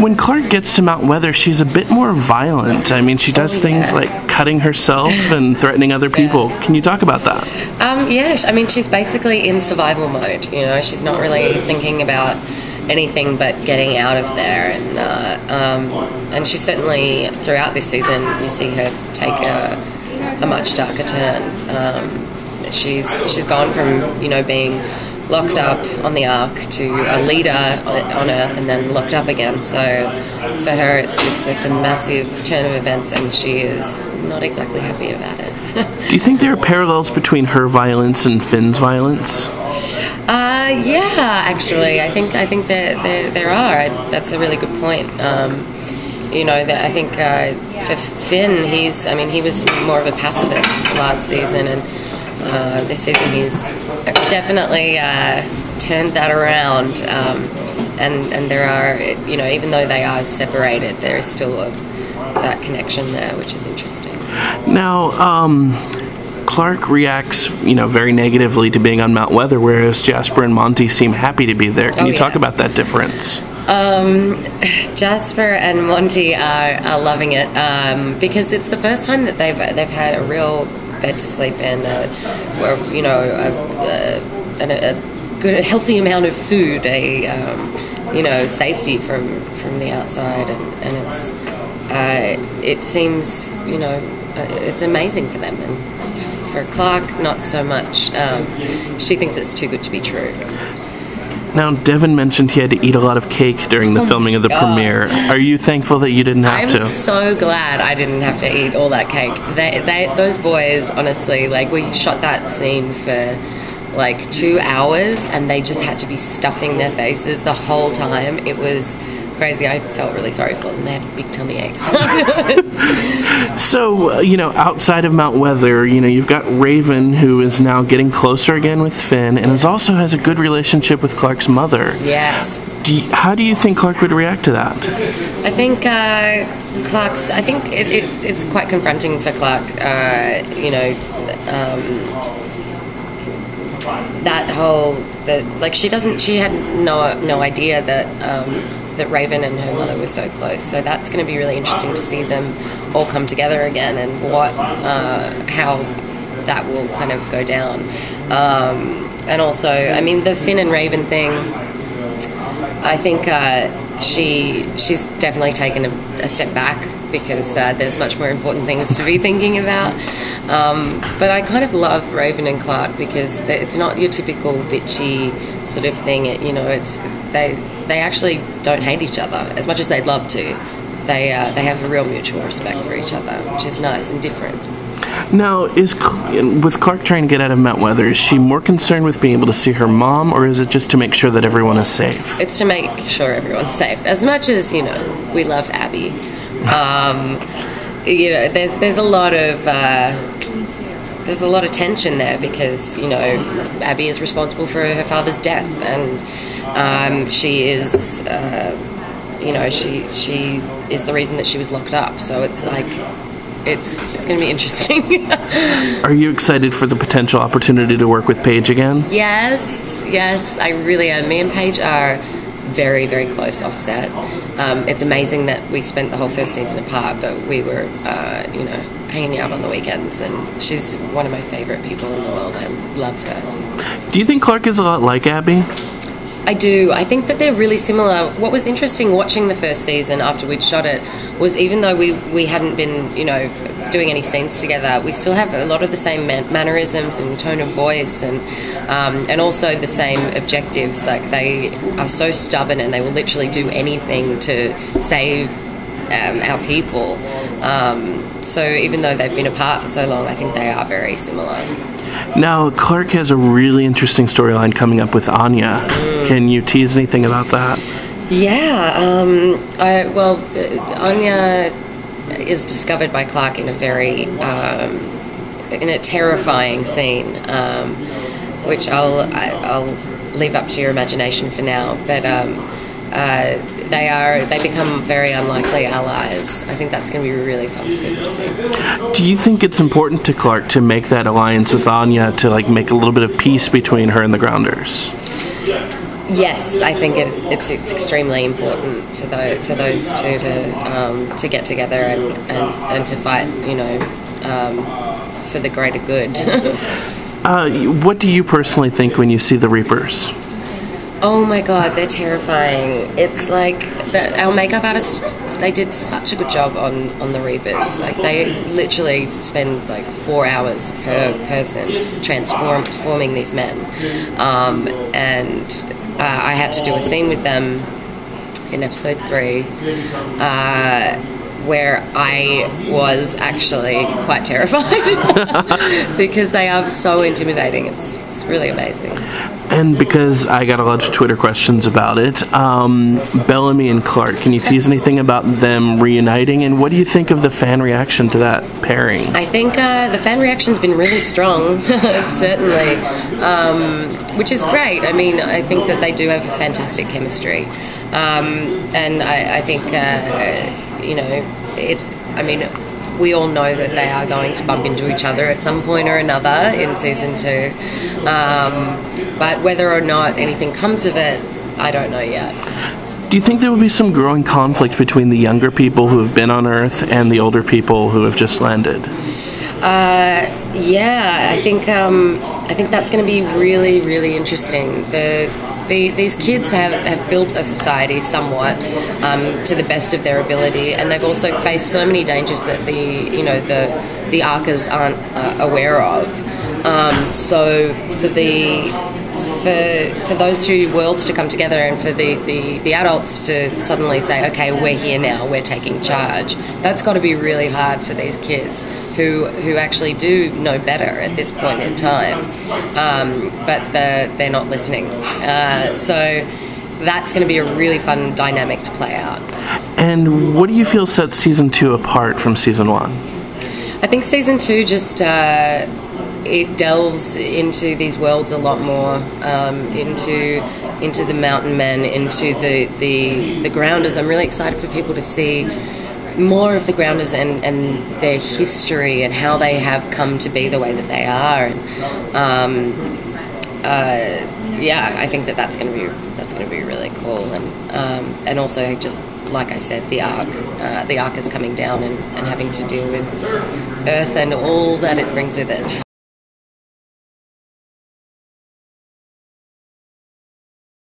when Clarke gets to Mount Weather, she's a bit more violent. I mean, she does things like cutting herself and threatening other people. Can you talk about that? I mean, she's basically in survival mode. You know, she's not really thinking about anything but getting out of there. And she certainly, throughout this season, you see her take a much darker turn. She's gone from, you know, being locked up on the Ark to a leader on Earth and then locked up again. So for her, it's a massive turn of events, and she is not exactly happy about it. Do you think there are parallels between her violence and Finn's violence? Yeah, actually, I think there are. That's a really good point. You know, I think for Finn, he was more of a pacifist last season, and this season he's definitely turned that around. And there are, you know, even though they are separated, there is still that connection there, which is interesting. Now, Clarke reacts, you know, very negatively to being on Mount Weather, whereas Jasper and Monty seem happy to be there. Can you talk about that difference? Jasper and Monty are loving it because it's the first time that they've had a real bed to sleep in, you know, a good, healthy amount of food, you know, safety from the outside, and it seems, you know, it's amazing for them, and for Clarke, not so much. She thinks it's too good to be true. Now, Devin mentioned he had to eat a lot of cake during the filming of the premiere. Are you thankful that you didn't have to? I'm so glad I didn't have to eat all that cake. Those boys, honestly, like, we shot that scene for like 2 hours, and they just had to be stuffing their faces the whole time. It was crazy. I felt really sorry for them. They had big tummy aches. So, you know, outside of Mount Weather, you know, you've got Raven, who is now getting closer again with Finn, and also has a good relationship with Clarke's mother. Yes. How do you think Clarke would react to that? I think it's quite confronting for Clarke. You know, that whole she had no idea that Raven and her mother were so close. So that's going to be really interesting to see them all come together again, and how that will kind of go down. And also, I mean, the Finn and Raven thing, I think she's definitely taken a step back, because there's much more important things to be thinking about. But I kind of love Raven and Clarke, because it's not your typical bitchy sort of thing. You know, they actually don't hate each other as much as they'd love to. They have a real mutual respect for each other, which is nice and different. Now, with Clarke trying to get out of Mount Weather, is she more concerned with being able to see her mom, or is it just to make sure that everyone is safe? It's to make sure everyone's safe. As much as, you know, we love Abby, you know, there's a lot of tension there, because, you know, Abby is responsible for her father's death, and she is, you know, she is the reason that she was locked up. So it's like, it's going to be interesting. Are you excited for the potential opportunity to work with Paige again? Yes, I really am. Me and Paige are very, very close off set. It's amazing that we spent the whole first season apart, but we were, you know, hanging out on the weekends, and she's one of my favorite people in the world. I love her. Do you think Clarke is a lot like Abby? I do. I think that they're really similar. What was interesting watching the first season after we'd shot it was, even though we hadn't been, you know, doing any scenes together, we still have a lot of the same mannerisms and tone of voice, and also the same objectives. Like, they are so stubborn, and they will literally do anything to save our people. So even though they've been apart for so long, I think they are very similar. Now, Clarke has a really interesting storyline coming up with Anya. Can you tease anything about that? Yeah. Anya is discovered by Clarke in a very in a terrifying scene, which I'll leave up to your imagination for now. But they become very unlikely allies. I think that's going to be really fun for people to see. Do you think it's important to Clarke to make that alliance with Anya to, like, make a little bit of peace between her and the Grounders? Yes, I think it's extremely important for those two to get together and to fight, for the greater good. What do you personally think when you see the Reapers? Oh my God, they're terrifying. It's like our makeup artists, they did such a good job on the Reapers. Like, they literally spend like 4 hours per person transforming these men. And I had to do a scene with them in episode 3 where I was actually quite terrified because they are so intimidating. It's really amazing. And because I got a lot of Twitter questions about it, Bellamy and Clarke, can you tease anything about them reuniting? And what do you think of the fan reaction to that pairing? I think the fan reaction's been really strong, certainly, which is great. I mean, I think that they do have a fantastic chemistry. And I think, we all know that they are going to bump into each other at some point or another in season 2. But whether or not anything comes of it, I don't know yet. Do you think there will be some growing conflict between the younger people who have been on Earth and the older people who have just landed? Yeah, I think that's going to be really, really interesting. These kids have built a society somewhat to the best of their ability, and they've also faced so many dangers that the Arcas aren't aware of. So for those two worlds to come together and for the adults to suddenly say, okay, we're here now, we're taking charge, that's got to be really hard for these kids who actually do know better at this point in time, but they're not listening. So that's going to be a really fun dynamic to play out. And what do you feel sets season 2 apart from season 1? I think season 2 just it delves into these worlds a lot more, into the mountain men, into the grounders. I'm really excited for people to see more of the grounders and their history and how they have come to be the way that they are. And I think that's going to be really cool. And also, just like I said, the arc is coming down and having to deal with Earth and all that it brings with it.